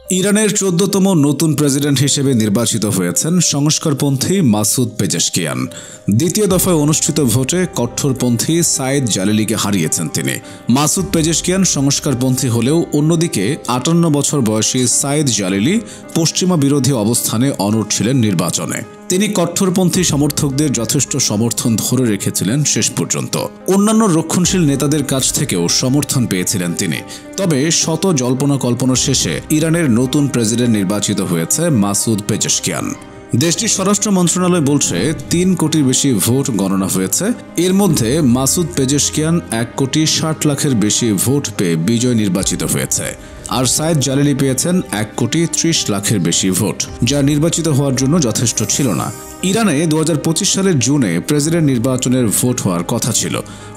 ইরানের ১৪তম নতুন প্রেসিডেন্ট হিসেবে নির্বাচিত হয়েছেন সংস্কারপন্থী মাসুদ পেজেশকিয়ান। দ্বিতীয় দফায় অনুষ্ঠিত ভোটে কট্টরপন্থী সাইদ জালিলিকে হারিয়েছেন তিনি। মাসুদ পেজেশকিয়ান সংস্কারপন্থী হলেও অন্যদিকে ৫৮ বছর বয়সী সাইদ জালিলি পশ্চিমা বিরোধী অবস্থানে অনড় ছিলেন নির্বাচনে। তিনি কট্টরপন্থী সমর্থকদের যথেষ্ট সমর্থন ধরে রেখেছিলেন শেষ পর্যন্ত। অন্যান্য রক্ষণশীল নেতাদের কাছ থেকেও সমর্থন পেয়েছিলেন তিনি। তবে শত জল্পনা কল্পনা শেষে ইরানের নতুন প্রেসিডেন্ট নির্বাচিত হয়েছে মাসুদ পেজেশকিয়ান। দেশটির স্বরাষ্ট্র মন্ত্রণালয় বলছে ৩ কোটির বেশি ভোট গণনা হয়েছে। এর মধ্যে মাসুদ পেজেশকিয়ান ১,৬০,০০,০০০ বেশি ভোট পেয়ে বিজয় নির্বাচিত হয়েছে। আর সাইদ জালিলি পেয়েছেন ১,৩০,০০,০০০ বেশি ভোট, যা নির্বাচিত হওয়ার জন্য যথেষ্ট ছিল না। ইরানে ২০২৫ সালের জুনে প্রেসিডেন্ট নির্বাচনের ভোট হওয়ার কথা ছিল,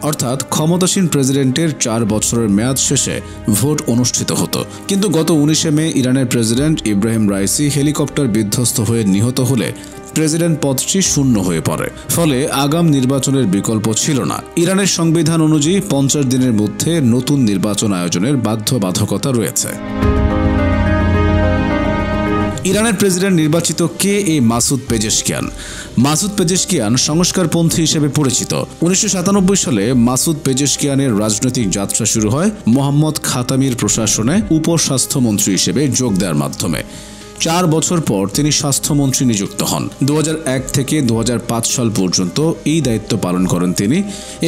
অর্থাৎ ক্ষমতাসীন প্রেসিডেন্টের ৪ বছরের মেয়াদ শেষে ভোট অনুষ্ঠিত হতো। কিন্তু গত ১৯শে মে ইরানের প্রেসিডেন্ট ইব্রাহিম রাইসি হেলিকপ্টার বিধ্বস্ত হয়ে নিহত হলে প্রেসিডেন্ট পদটি শূন্য হয়ে পড়ে। ফলে আগাম নির্বাচনের বিকল্প ছিল না। ইরানের সংবিধান অনুযায়ী ৫০ দিনের মধ্যে নতুন নির্বাচন আয়োজনের বাধ্যবাধকতা রয়েছে। ইরানের প্রেসিডেন্ট নির্বাচিত কে এই মাসুদ পেজেশকিয়ান? মাসুদ পেজেশকিয়ান সংস্কারপন্থী হিসেবে পরিচিত। ১৯৯৭ সালে মাসুদ পেজেশকিয়ানের রাজনৈতিক যাত্রা শুরু হয় মোহাম্মদ খাতামির প্রশাসনে উপস্বাস্থ্যমন্ত্রী হিসেবে যোগ দেওয়ার মাধ্যমে। ৪ বছর পর তিনি স্বাস্থ্যমন্ত্রী নিযুক্ত হন। ২০০১ থেকে ২০০৫ সাল পর্যন্ত এই দায়িত্ব পালন করেন তিনি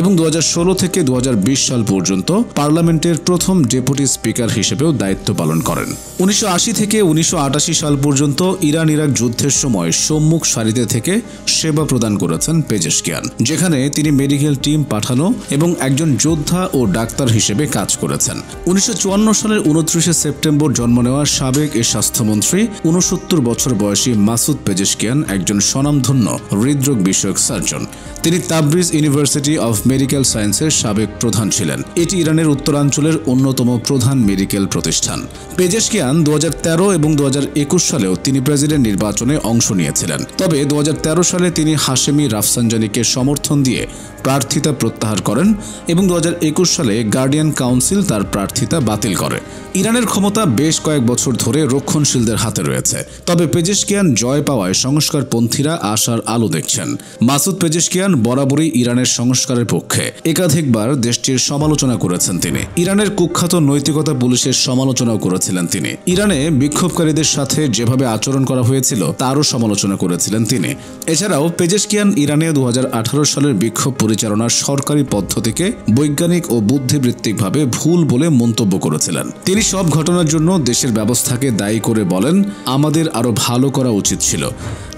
এবং ২০১৬ থেকে ২০২০ সাল পর্যন্ত পার্লামেন্টের প্রথম ডেপুটি স্পিকার হিসেবেও দায়িত্ব পালন করেন। ১৯৮০ থেকে ১৯৮৮ সাল পর্যন্ত ইরান ইরাক যুদ্ধের সময় সম্মুখ সারিতে থেকে সেবা প্রদান করেছেন পেজেশকিয়ান, যেখানে তিনি মেডিকেল টিম পাঠানো এবং একজন যোদ্ধা ও ডাক্তার হিসেবে কাজ করেছেন। ১৯৫৪ সালের ২৯শে সেপ্টেম্বর জন্ম নেওয়া সাবেক এ স্বাস্থ্যমন্ত্রী ৬৯ বছর বয়সী মাসুদ পেজেশকিয়ান একজন স্বনামধন্য হৃদরোগ বিষয়ক সার্জন। তিনি তাবরিজ ইউনিভার্সিটি অফ মেডিকেল সায়েন্সের সাবেক প্রধান ছিলেন। এটি ইরানের উত্তরাঞ্চলের অন্যতম প্রধান মেডিকেল প্রতিষ্ঠান। পেজেশকিয়ান ২০১৩ এবং ২০২১ সালেও তিনি প্রেসিডেন্ট নির্বাচনে অংশ নিয়েছিলেন। তবে ২০১৩ সালে তিনি হাশেমি রাফসানজানিকে সমর্থন দিয়ে প্রার্থিতা প্রত্যাহার করেন এবং ২০২১ সালে গার্ডিয়ান কাউন্সিল তার প্রার্থিতা বাতিল করে। ইরানের ক্ষমতা বেশ কয়েক বছর ধরে রক্ষণশীলদের হাতে রয়েছে। তবে পেজেশকিয়ান জয় পাওয়ায় সংস্কারপন্থীরা আশার আলো দেখছেন। মাসুদ পেজেশকিয়ান বরাবরই ইরানের সংস্কারের পক্ষে। একাধিকবার দেশটির সমালোচনা করেছেন তিনি। ইরানের কুখ্যাত নৈতিকতা পুলিশের সমালোচনাও করেছিলেন তিনি। ইরানে বিক্ষোভকারীদের সাথে যেভাবে আচরণ করা হয়েছিল তারও সমালোচনা করেছিলেন তিনি। এছাড়াও পেজেশকিয়ান ইরানে ২০১৮ সালের বিক্ষোভ পরিচালনার সরকারি পদ্ধতিকে বৈজ্ঞানিক ও বুদ্ধিবৃত্তিকভাবে ভুল বলে মন্তব্য করেছিলেন। তিনি সব ঘটনার জন্য দেশের ব্যবস্থাকে দায়ী করে বলেন, আমাদের আরও ভালো করা উচিত ছিল।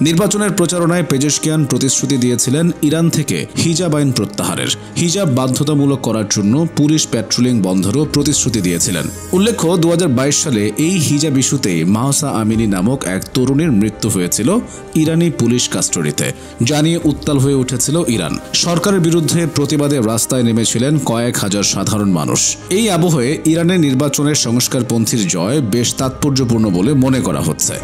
নির্বাচনের প্রচারণায় পেজেশকিয়ান প্রতিশ্রুতি দিয়েছিলেন ইরান থেকে হিজাব আইন প্রত্যাহারের। হিজাব বাধ্যতামূলক করার জন্য পুলিশ প্যাট্রোলিং বন্ধেরও প্রতিশ্রুতি দিয়েছিলেন। উল্লেখ্য, ২০২২ সালে এই হিজাব ইস্যুতেই মাহসা আমিনি নামক এক তরুণীর মৃত্যু হয়েছিল ইরানি পুলিশ কাস্টডিতে, যা নিয়ে উত্তাল হয়ে উঠেছিল ইরান। সরকারের বিরুদ্ধে প্রতিবাদে রাস্তায় নেমেছিলেন কয়েক হাজার সাধারণ মানুষ। এই আবহে ইরানের নির্বাচনের সংস্কারপন্থীর জয় বেশ তাৎপর্যপূর্ণ বলে মনে করা হচ্ছে।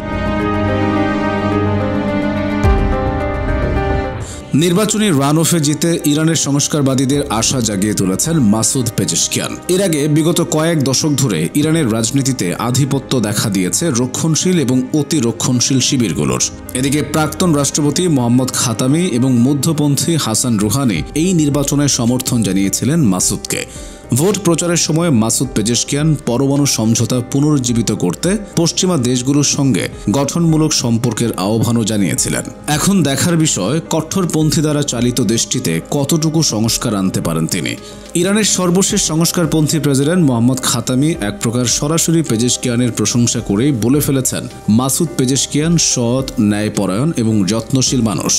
নির্বাচনী রান অফে জিতে ইরানের সংস্কারবাদীদের আশা জাগিয়ে তুলেছেন মাসুদ পেজেশকিয়ান। এর আগে বিগত কয়েক দশক ধরে ইরানের রাজনীতিতে আধিপত্য দেখা দিয়েছে রক্ষণশীল এবং অতি রক্ষণশীল শিবিরগুলোর। এদিকে প্রাক্তন রাষ্ট্রপতি মোহাম্মদ খাতামি এবং মধ্যপন্থী হাসান রুহানি এই নির্বাচনে সমর্থন জানিয়েছিলেন মাসুদকে। ভোট প্রচারের সময় মাসুদ পেজেশকিয়ান পরমাণু সমঝোতা পুনরুজ্জীবিত করতে পশ্চিমা দেশগুলোর সঙ্গে গঠনমূলক সম্পর্কের আহ্বানও জানিয়েছিলেন। এখন দেখার বিষয়, কট্টরপন্থী দ্বারা চালিত দেশটিতে কতটুকু সংস্কার আনতে পারেন তিনি। ইরানের সর্বশেষ সংস্কারপন্থী প্রেসিডেন্ট মোহাম্মদ খাতামি এক প্রকার সরাসরি পেজেশকিয়ানের প্রশংসা করেই বলে ফেলেছেন, মাসুদ পেজেশকিয়ান সৎ, ন্যায়পরায়ণ এবং যত্নশীল মানুষ।